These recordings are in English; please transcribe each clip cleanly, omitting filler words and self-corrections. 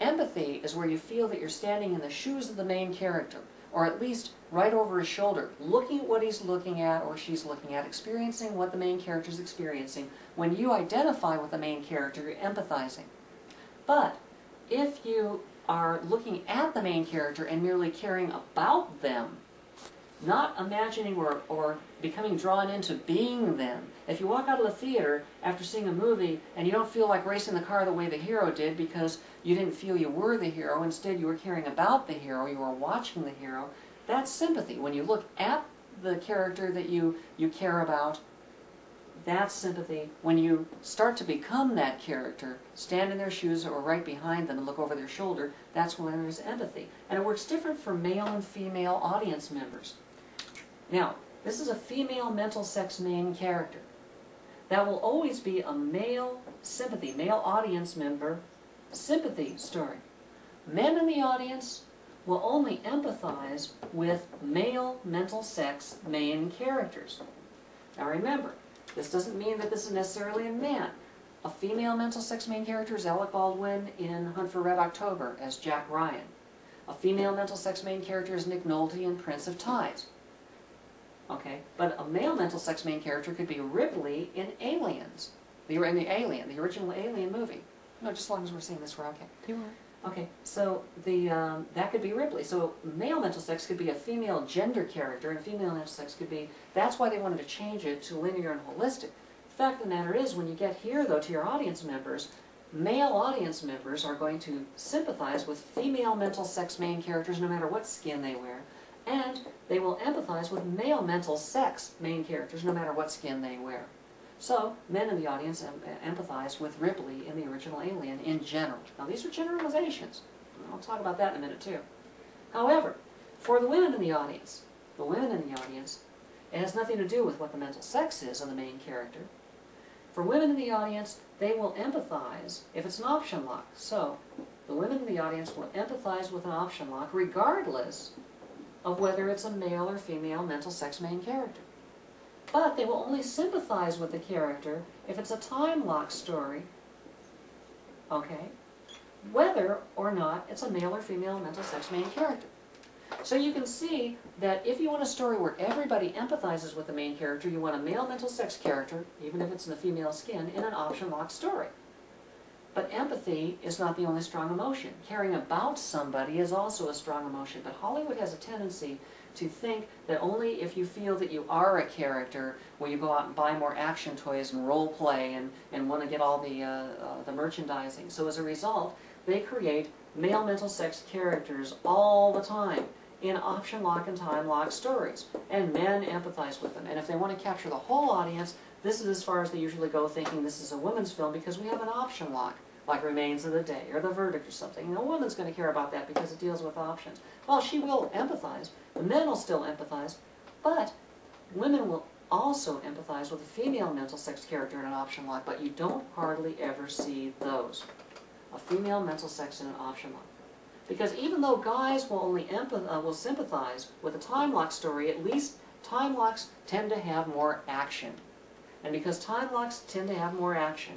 Empathy is where you feel that you're standing in the shoes of the main character, or at least right over his shoulder, looking at what he's looking at or she's looking at, experiencing what the main character is experiencing. When you identify with the main character, you're empathizing. But if you are looking at the main character and merely caring about them, not imagining or becoming drawn into being them. If you walk out of the theater after seeing a movie and you don't feel like racing the car the way the hero did because you didn't feel you were the hero, instead you were caring about the hero, you were watching the hero, that's sympathy. When you look at the character that you care about, that's sympathy. When you start to become that character, stand in their shoes or right behind them and look over their shoulder, that's when there's empathy. And it works different for male and female audience members. Now, this is a female mental sex main character. That will always be a male sympathy, male audience member sympathy story. Men in the audience will only empathize with male mental sex main characters. Now remember, this doesn't mean that this is necessarily a man. A female mental sex main character is Alec Baldwin in Hunt for Red October as Jack Ryan. A female mental sex main character is Nick Nolte in Prince of Tides. Okay, but a male mental sex main character could be Ripley in Aliens, the original Alien movie. No, just as long as we're seeing this, we're okay. You are. Okay, so that could be Ripley. So male mental sex could be a female gender character, and female mental sex could be. That's why they wanted to change it to linear and holistic. The fact of the matter is, when you get here, though, to your audience members, male audience members are going to sympathize with female mental sex main characters, no matter what skin they wear. And they will empathize with male mental sex main characters, no matter what skin they wear. So, men in the audience empathize with Ripley in the original Alien in general. Now, these are generalizations. I'll talk about that in a minute, too. However, for the women in the audience, it has nothing to do with what the mental sex is of the main character. For women in the audience, they will empathize if it's an option lock. So, the women in the audience will empathize with an option lock regardless of whether it's a male or female mental sex main character. But they will only sympathize with the character if it's a time lock story, okay, whether or not it's a male or female mental sex main character. So you can see that if you want a story where everybody empathizes with the main character, you want a male mental sex character, even if it's in a female skin, in an option lock story. But empathy is not the only strong emotion. Caring about somebody is also a strong emotion. But Hollywood has a tendency to think that only if you feel that you are a character will you go out and buy more action toys and role play and want to get all the merchandising. So as a result, they create male mental sex characters all the time in option lock and time lock stories. And men empathize with them. And if they want to capture the whole audience, this is as far as they usually go, thinking this is a women's film because we have an option lock, like Remains of the Day or The Verdict or something. And a woman's going to care about that because it deals with options. Well, she will empathize. The men will still empathize. But women will also empathize with a female mental sex character in an option lock, but you don't hardly ever see those. A female mental sex in an option lock. Because even though guys will only will sympathize with a time lock story, at least time locks tend to have more action. And because time locks tend to have more action,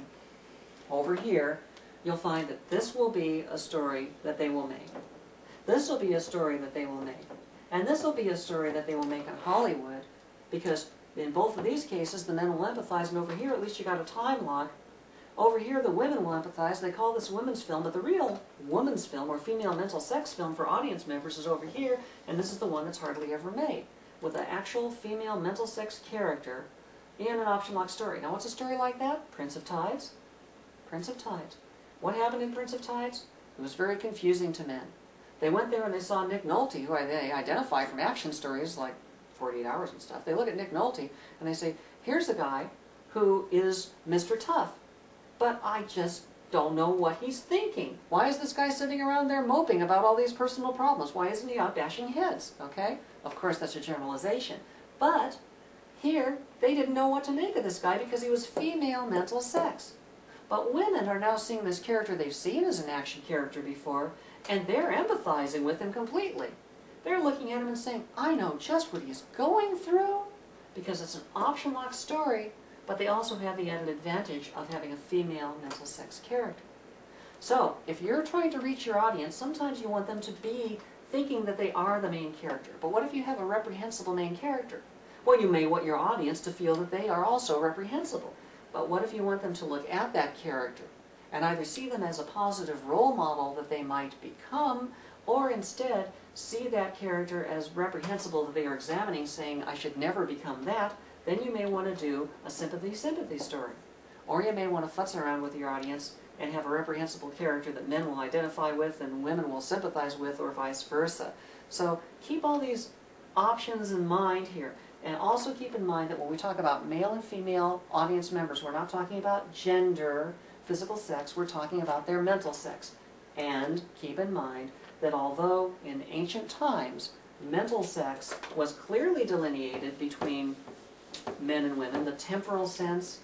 over here, you'll find that this will be a story that they will make. This will be a story that they will make. And this will be a story that they will make in Hollywood, because in both of these cases, the men will empathize, and over here, at least you got a time lock. Over here, the women will empathize. They call this women's film, but the real woman's film, or female mental sex film for audience members, is over here, and this is the one that's hardly ever made, with an actual female mental sex character in an option lock story. Now, what's a story like that? Prince of Tides. Prince of Tides. What happened in Prince of Tides? It was very confusing to men. They went there and they saw Nick Nolte, who they identify from action stories like 48 Hours and stuff. They look at Nick Nolte and they say, here's a guy who is Mr. Tough, but I just don't know what he's thinking. Why is this guy sitting around there moping about all these personal problems? Why isn't he out bashing heads? Okay? Of course, that's a generalization. But here, they didn't know what to make of this guy because he was female mental sex. But women are now seeing this character they've seen as an action character before, and they're empathizing with him completely. They're looking at him and saying, I know just what he's going through, because it's an option lock story, but they also have the added advantage of having a female mental sex character. So, if you're trying to reach your audience, sometimes you want them to be thinking that they are the main character. But what if you have a reprehensible main character? Well, you may want your audience to feel that they are also reprehensible. But what if you want them to look at that character and either see them as a positive role model that they might become, or instead see that character as reprehensible that they are examining, saying, I should never become that? Then you may want to do a sympathy story. Or you may want to futz around with your audience and have a reprehensible character that men will identify with and women will sympathize with, or vice versa. So keep all these options in mind here. And also keep in mind that when we talk about male and female audience members, we're not talking about gender, physical sex, we're talking about their mental sex. And keep in mind that although in ancient times mental sex was clearly delineated between men and women, the temporal sense,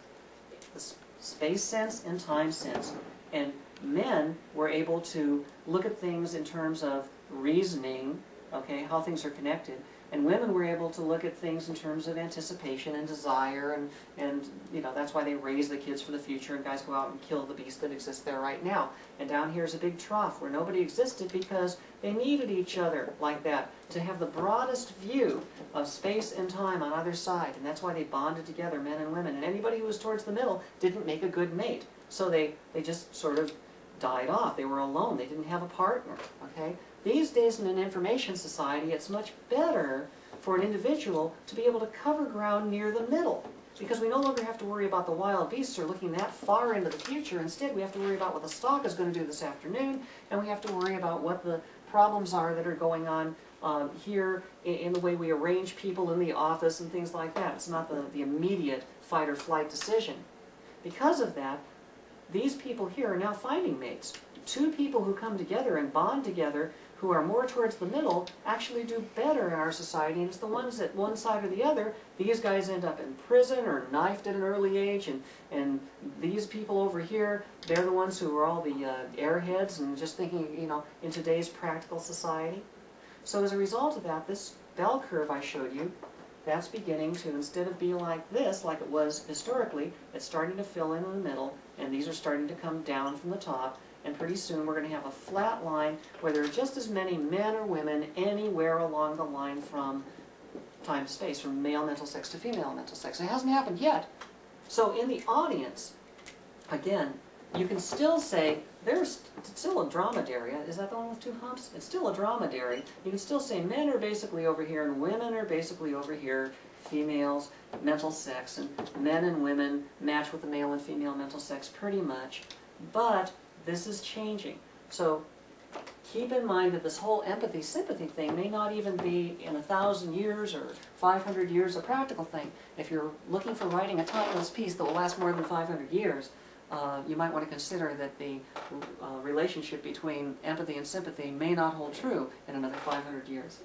the space sense, and time sense, and men were able to look at things in terms of reasoning, okay, how things are connected, and women were able to look at things in terms of anticipation and desire, and you know, that's why they raise the kids for the future, and guys go out and kill the beast that exists there right now. And down here is a big trough where nobody existed because they needed each other like that to have the broadest view of space and time on either side, and that's why they bonded together, men and women. And anybody who was towards the middle didn't make a good mate, so they just sort of died off. They were alone. They didn't have a partner, okay? These days in an information society, it's much better for an individual to be able to cover ground near the middle, because we no longer have to worry about the wild beasts or looking that far into the future. Instead, we have to worry about what the stock is going to do this afternoon, and we have to worry about what the problems are that are going on here in the way we arrange people in the office and things like that. It's not the immediate fight or flight decision. Because of that, these people here are now finding mates. Two people who come together and bond together who are more towards the middle actually do better in our society, and it's the ones that one side or the other, these guys end up in prison or knifed at an early age, and these people over here, they're the ones who are all the airheads and just thinking, you know, in today's practical society. So as a result of that, this bell curve I showed you, that's beginning to, instead of being like this, like it was historically, it's starting to fill in the middle, and these are starting to come down from the top. And pretty soon we're going to have a flat line where there are just as many men or women anywhere along the line from time to space, from male mental sex to female mental sex. It hasn't happened yet. So in the audience, again, you can still say, there's still a dromedary. Is that the one with two humps? It's still a dromedary. You can still say men are basically over here and women are basically over here, females, mental sex, and men and women match with the male and female mental sex pretty much. But this is changing. So keep in mind that this whole empathy-sympathy thing may not even be in 1,000 years or 500 years a practical thing. If you're looking for writing a timeless piece that will last more than 500 years, you might want to consider that the relationship between empathy and sympathy may not hold true in another 500 years.